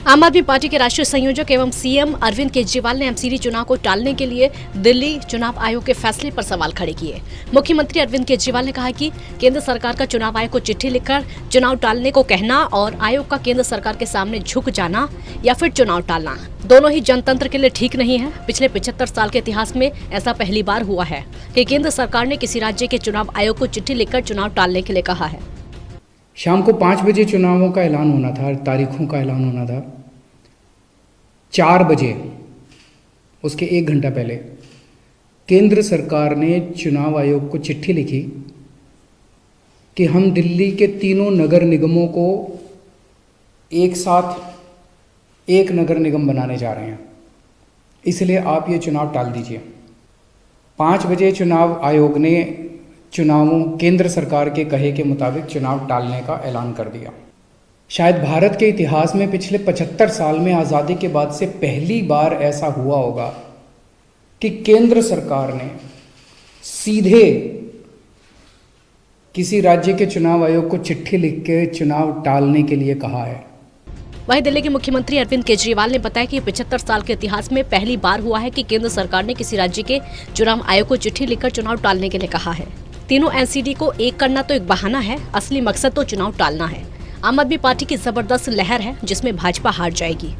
आम आदमी पार्टी के राष्ट्रीय संयोजक एवं सीएम अरविंद केजरीवाल ने एमसीडी चुनाव को टालने के लिए दिल्ली चुनाव आयोग के फैसले पर सवाल खड़े किए। मुख्यमंत्री अरविंद केजरीवाल ने कहा कि केंद्र सरकार का चुनाव आयोग को चिट्ठी लिखकर चुनाव टालने को कहना और आयोग का केंद्र सरकार के सामने झुक जाना या फिर चुनाव टालना दोनों ही जनतंत्र के लिए ठीक नहीं है। पिछले 75 साल के इतिहास में ऐसा पहली बार हुआ है कि केंद्र सरकार ने किसी राज्य के चुनाव आयोग को चिट्ठी लिखकर चुनाव टालने के लिए कहा है। शाम को 5 बजे चुनावों का ऐलान होना था, तारीखों का ऐलान होना था। 4 बजे, उसके 1 घंटा पहले केंद्र सरकार ने चुनाव आयोग को चिट्ठी लिखी कि हम दिल्ली के तीनों नगर निगमों को एक साथ एक नगर निगम बनाने जा रहे हैं, इसलिए आप ये चुनाव टाल दीजिए। 5 बजे चुनाव आयोग ने चुनावों केंद्र सरकार के कहे के मुताबिक चुनाव टालने का ऐलान कर दिया। शायद भारत के इतिहास में पिछले 75 साल में आज़ादी के बाद से पहली बार ऐसा हुआ होगा कि केंद्र सरकार ने सीधे किसी राज्य के चुनाव आयोग को चिट्ठी लिख के चुनाव टालने के लिए कहा है। वहीं दिल्ली के मुख्यमंत्री अरविंद केजरीवाल ने बताया कि 75 साल के इतिहास में पहली बार हुआ है कि केंद्र सरकार ने किसी राज्य के चुनाव आयोग को चिट्ठी लिखकर चुनाव टालने के लिए कहा है। तीनों एनसीडी को एक करना तो एक बहाना है, असली मकसद तो चुनाव टालना है। आम आदमी पार्टी की जबरदस्त लहर है जिसमें भाजपा हार जाएगी।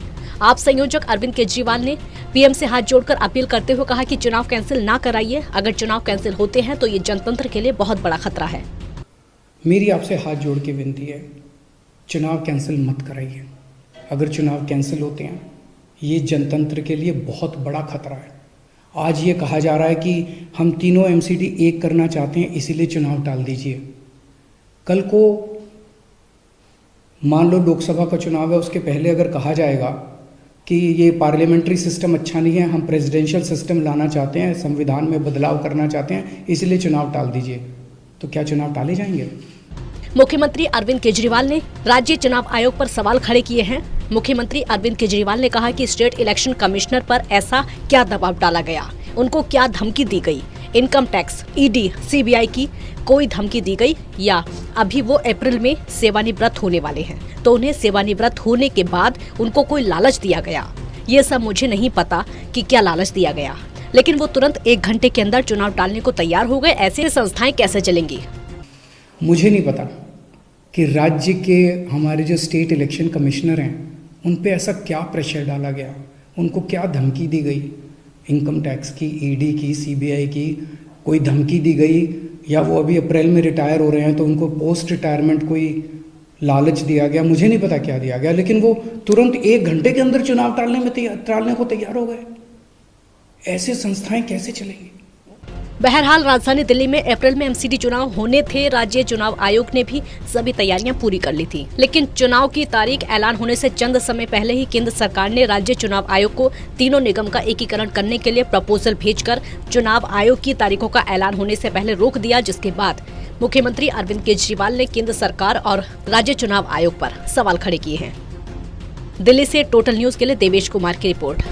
आप संयोजक अरविंद केजरीवाल ने पीएम से हाथ जोड़कर अपील करते हुए कहा कि चुनाव कैंसिल ना कराइए। अगर चुनाव कैंसिल होते हैं तो ये जनतंत्र के लिए बहुत बड़ा खतरा है। मेरी आपसे हाथ जोड़ के विनती है, चुनाव कैंसिल मत कराइए। अगर चुनाव कैंसिल होते हैं ये जनतंत्र के लिए बहुत बड़ा खतरा है। आज ये कहा जा रहा है कि हम तीनों एमसीडी एक करना चाहते हैं, इसीलिए चुनाव टाल दीजिए। कल को मान लो लोकसभा का चुनाव है, उसके पहले अगर कहा जाएगा कि ये पार्लियामेंट्री सिस्टम अच्छा नहीं है, हम प्रेसिडेंशियल सिस्टम लाना चाहते हैं, संविधान में बदलाव करना चाहते हैं, इसलिए चुनाव टाल दीजिए, तो क्या चुनाव टाले जाएंगे? मुख्यमंत्री अरविंद केजरीवाल ने राज्य चुनाव आयोग पर सवाल खड़े किए हैं। मुख्यमंत्री अरविंद केजरीवाल ने कहा कि स्टेट इलेक्शन कमिश्नर पर ऐसा क्या दबाव डाला गया, उनको क्या धमकी दी गई, इनकम टैक्स, ईडी, सीबीआई की कोई धमकी दी गई या अभी वो अप्रैल में सेवानिवृत्त होने वाले हैं तो उन्हें सेवानिवृत्त होने के बाद उनको कोई लालच दिया गया। ये सब मुझे नहीं पता कि क्या लालच दिया गया, लेकिन वो तुरंत 1 घंटे के अंदर चुनाव टालने को तैयार हो गए। ऐसे संस्थाएं कैसे चलेंगी? मुझे नहीं पता कि राज्य के हमारे जो स्टेट इलेक्शन कमिश्नर हैं उन पे ऐसा क्या प्रेशर डाला गया, उनको क्या धमकी दी गई, इनकम टैक्स की, ईडी की, सीबीआई की कोई धमकी दी गई, या वो अभी अप्रैल में रिटायर हो रहे हैं तो उनको पोस्ट रिटायरमेंट कोई लालच दिया गया। मुझे नहीं पता क्या दिया गया, लेकिन वो तुरंत 1 घंटे के अंदर चुनाव टालने को तैयार हो गए। ऐसे संस्थाएं कैसे चलेंगी? बहरहाल राजधानी दिल्ली में अप्रैल में एमसीडी चुनाव होने थे। राज्य चुनाव आयोग ने भी सभी तैयारियां पूरी कर ली थी, लेकिन चुनाव की तारीख ऐलान होने से चंद समय पहले ही केंद्र सरकार ने राज्य चुनाव आयोग को तीनों निगम का एकीकरण करने के लिए प्रपोजल भेजकर चुनाव आयोग की तारीखों का ऐलान होने से पहले रोक दिया, जिसके बाद मुख्यमंत्री अरविंद केजरीवाल ने केंद्र सरकार और राज्य चुनाव आयोग पर सवाल खड़े किए हैं। दिल्ली से टोटल न्यूज के लिए देवेश कुमार की रिपोर्ट।